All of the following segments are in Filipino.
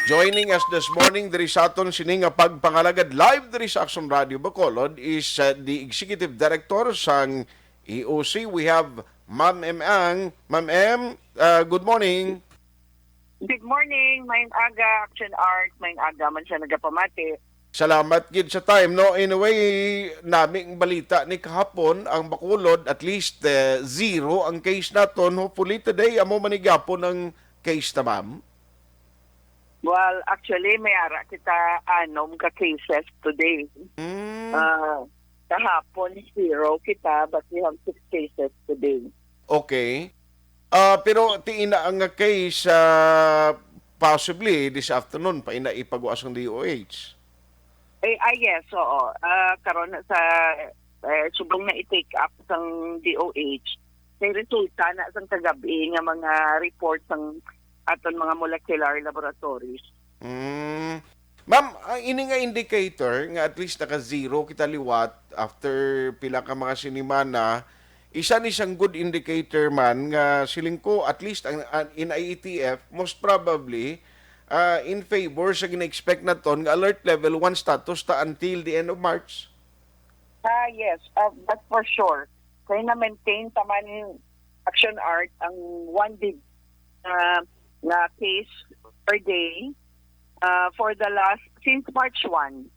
Joining us this morning diri sa aton sining nga pagpangalagad live diri sa Action Radio Bacolod is the Executive Director sang EOC. We have Ma'am M. Ang. Ma'am M, good morning. Good morning, maing aga, Action Art, maing aga man siya nagapamati. Salamat gid sa time, no? Anyway, naming balita ni kahapon ang Bacolod, at least zero ang case naton. Hopefully today amo manigapon ang case na, ma'am. Well, actually, may ara kita anom ka cases today. Kahapon, 0 kita, but we have 6 cases today. Okay. Pero tiina ang nga case possibly this afternoon pa ina ipagawas ng DOH. Yes, oo. Karon sa subong na i-take up sang DOH, may resulta na sang kagabi nga mga reports sang aton mga molecular laboratories. Ma'am, ang ini nga indicator nga at least naka-zero kita liwat after pila ka mga sinimana, isa ni siyang good indicator man nga siling ko at least ang in IETF most probably in favor sa gina-expect na ton nga alert level 1 status ta until the end of March. Yes, that's for sure. Kaya na-maintain taman yung Action Art ang 1 big na case per day for the last, since March 1,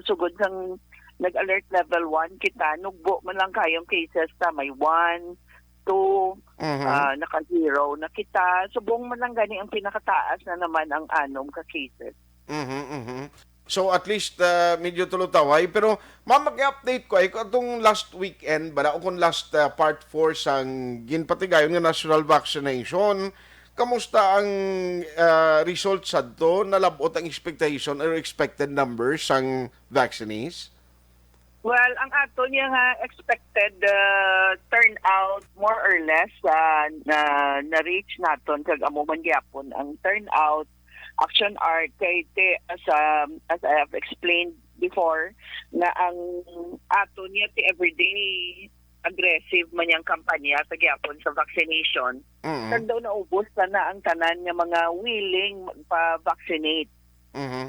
sugod sang nag-alert level 1 kita, nugbo man lang kayong cases ta, may 1, 2, naka-0 na kita. Subong man lang gani ang pinakataas na naman ang anom ka cases. So at least medyo tulutaway. Pero ma'am, mag-update ko ay itong last weekend, bala o kung last part 4 sang ginpatigayon nga national vaccination, kamusta ang results sa to? Nalabot ang expectation or expected numbers sang vaccinees? Well, ang ato niya nga expected turnout more or less na-reach naton kag amo man gyapon ang turnout. Action Art kay as I have explained before na ang ato niya ti everyday aggressive man yang kampanya sa gyapon sa vaccination. Kag daw naubos na ang tanan nga mga willing magpa-vaccinate.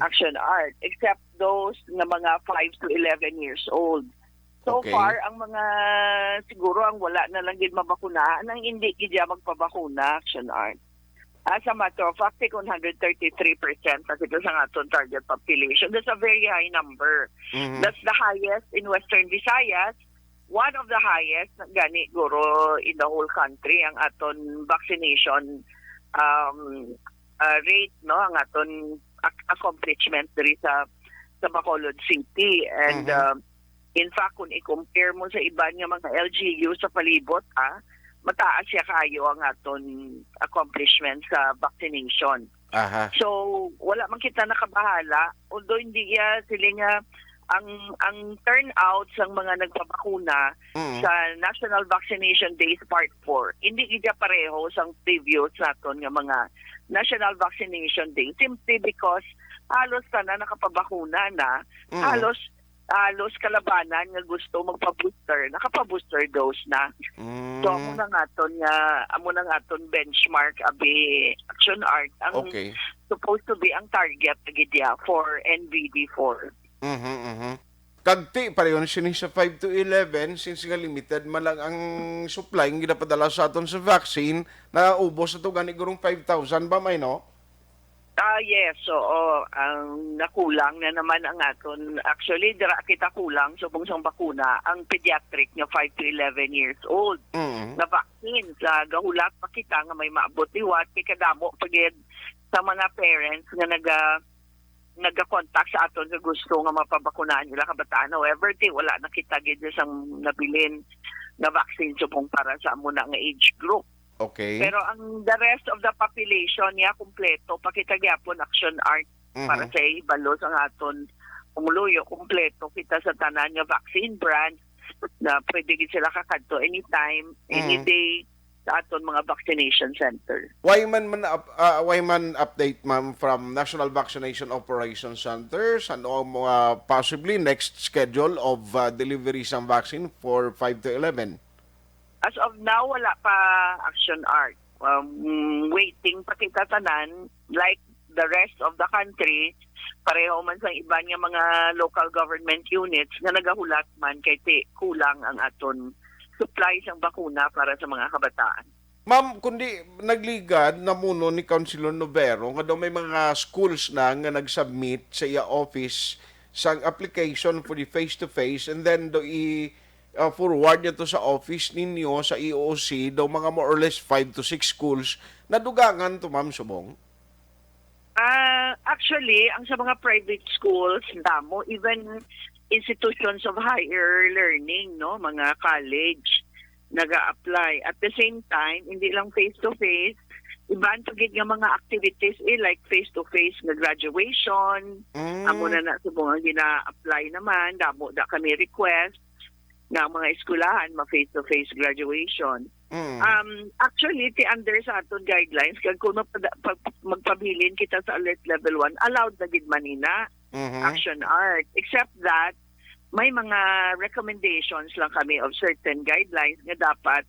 Action Art, except those na mga 5 to 11 years old. So far, ang mga siguro ang wala na lang gid mabakuna, ang hindi gid magpabakuna, Action Art. As a matter of fact, 133% kasi ito sa aton target population. That's a very high number. That's the highest in Western Visayas. One of the highest, gani guro in the whole country, ang aton vaccination rate, no, ang aton accomplishment diri sa Bacolod City. And in fact, kung i-compare mo sa iba nga mga LGU sa palibot, mataas siya kayo ang aton accomplishment sa vaccination. So, wala man kita nakabahala, although hindi sila nga ang turnout sa mga nagpabakuna sa National Vaccination Days Part 4, hindi gid pareho sa previous naton nga mga National Vaccination Day, simply because halos na nakapabakuna na, halos kalabanan nga gusto magpa-booster, nakapa-booster dose na. So amo na ngaton benchmark abi Action Art ang supposed to be ang target gidya for NVD4. Kagti pareho siya sa 5 to 11 since nga limited man lang ang supply ng ginapadala sa aton sa vaccine na ubos ito gani gurong 5,000 ba may no? Yes, so ang nakulang na naman ang aton. Actually, dira kita kulang subong sang bakuna ang pediatric nga 5 to 11 years old na vaccine. Sa gahulat pa kita nga may maabot liwat kay kadamo pagid sa mga parents nga nagka-contact sa aton nga gusto nga mapabakunahan nila kabataan. However, wala na kita gid sang nabilin na vaccine subong para sa amo na nga age group. Pero ang the rest of the population niya kumpleto pakita gyapon Action Art para sa ibalo ang aton umuluyo kumpleto kita sa tanan nga vaccine brand na pwede gid sila kakadto anytime, any day sa aton mga vaccination center. Why man update ma'am from National Vaccination Operations Center and mga possibly next schedule of delivery ng vaccine for 5 to 11? As of now, wala pa Action Art. Waiting pa kita tanan. Like the rest of the country, pareho man sa iba nga mga local government units nga nagahulat man kay kulang ang aton supply sang bakuna para sa mga kabataan. Ma'am, kundi nagligad na muno ni Councilor Novero nga daw may mga schools na nga nag-submit sa iya office sang application for the face-to-face and then do forward niya to sa office ninyo sa EOC daw mga more or less 5 to 6 schools na dugangan to, Ma'am Subong. Actually, ang sa mga private schools, damo, even institutions of higher learning, no, mga college, naga-apply. At the same time, hindi lang face-to-face, iban pagid nga mga activities like face-to-face nga graduation, amo na subong ang gina-apply naman, damo da kami request na mga eskwelahan ma-face-to-face graduation. Actually, ti under sa aton guidelines, kag kung magpabilin kita sa alert level 1, allowed na gid manina action art. Except that, may mga recommendations lang kami of certain guidelines nga dapat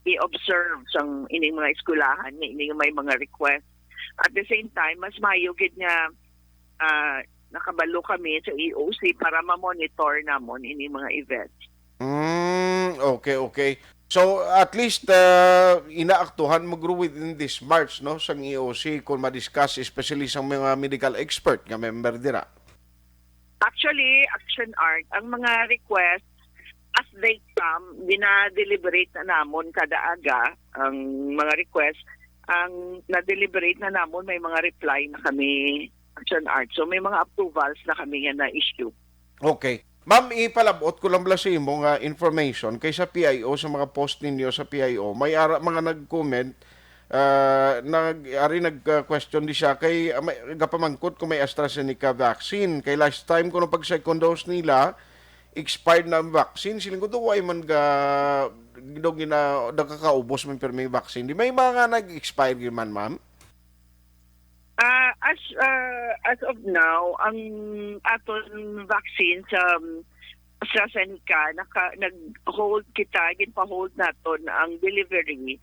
i-observe sang ining mga eskwelahan nga ining may mga request. At the same time, mas mayo gid nga nakabalo kami sa EOC para ma-monitor namon ining mga events. Okay. So at least inaaktuhan magro within this March no sang EOC kung ma-discuss especially sa mga medical expert nga member dira. Actually, action art, ang mga request as they come, dina-deliberate na namon kada aga ang mga request. Ang na-deliberate na namon, may mga reply na kami action art. So may mga approvals na kami nga na-issue. Okay. Ma'am, ipalabot ko lang sa imo nga information kay sa PIO, sa mga post ninyo sa PIO. May mga nag-comment, nag-question di siya kay gapamangkot kung may AstraZeneca vaccine. Kay last time ko pag second dose nila, expired na ang vaccine. Siling ko ay man nakakaubos man pero may vaccine. Di may mga nag-expire man, ma'am? As of now, ang aton vaccine sa AstraZeneca, nag-hold kita, ginpa-hold naton ang delivery.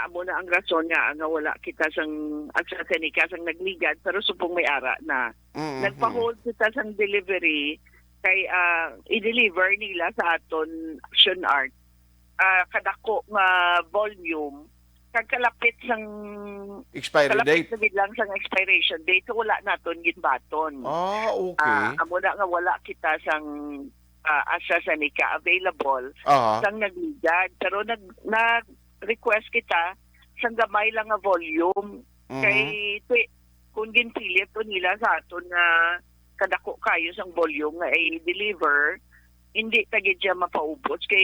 Amo na ang rason nga wala kita sang AstraZeneca sang nagligad pero supong may ara na. Nagpa-hold kita sang delivery kay i-deliver nila sa aton action art. Kadako nga volume kalapit sang expiry date. Kalapit lang sang expiration date so wala naton ginbaton. Okay. Amo na nga wala kita sang AstraZeneca available sang nagligad pero nag-request kita sang gamay lang nga volume kay kung ginpilit to nila sa aton nga kadako kayo sang volume nga i-deliver hindi tagid siya mapaubos kay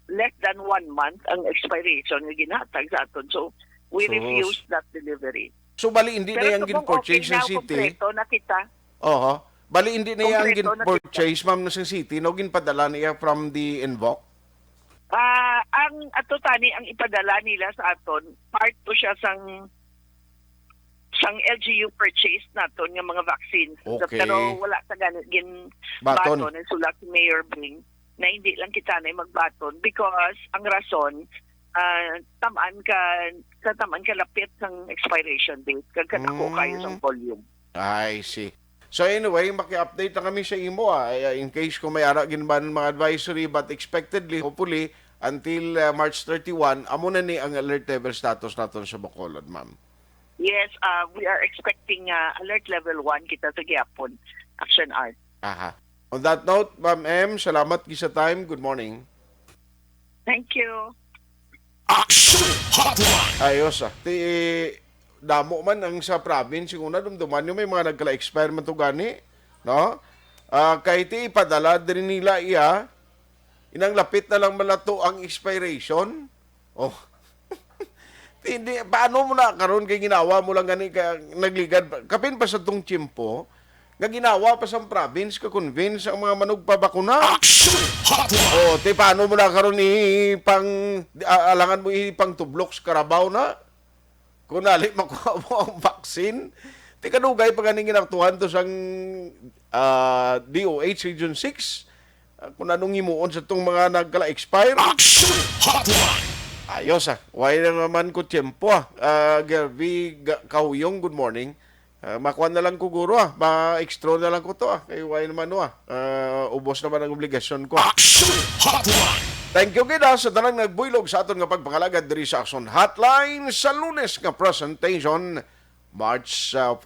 less than 1 month ang expiration nga ginhatag sa aton. So, we refuse that delivery. So, bali hindi na yung gin-purchase ng city? Kompleto na kita. Bali hindi na yung gin-purchase, ma'am, na sa city, no ginpadala niya from the Invoke? Ang ato tani, ang ipadala nila sa aton, part to siya sang LGU purchase naton nga mga vaccines. Okay. Pero wala sa ganit baton ng sulat si Mayor Bing na hindi lang kita na magbaton because ang rason tamaan ka lapit ng expiration date kag kadako kayo sa volume. I see. So anyway, maki-update na kami sa imo in case kung may ara ginban mga advisory but expectedly hopefully until March 31 amo na ni ang alert level status naton sa Bacolod, ma'am. Yes, we are expecting alert level 1 kita sa gyapon action art. On that note, Ma'am M, salamat sa time. Good morning. Thank you. Action Hotline. Ayos damo man ang sa province kung nadumduman nyo may mga nagkala-expire man to gani, no? Kahit ipadala din nila inang lapit na lang malato ang expiration. Hindi, paano mo na karon kay ginawa mo lang gani ka nagligad kapin pa sa tong tiyempo nga ginawa pa sa province ka convince ang mga manugpabakuna. Action Hotline. Paano mo na karon alangan mo ipang tublok sa Carabao na? Kung nali makuha mo ang vaccine, kadugay pa ganing ginaktuhan to sang DOH Region 6. Kung anong himuon sa tong mga nagkala-expire. Action Hotline. Ayos Why na naman ko tiyempo Gervie Kauyong, good morning. Makuha na lang ko guro ma-extra na lang ko to kay why naman ubos naman ang obligasyon ko. Action Hotline. Thank you gida sa tanang nagbuylog sa aton nga pagpakalagad diri sa Action Hotline sa Lunes nga presentation March 14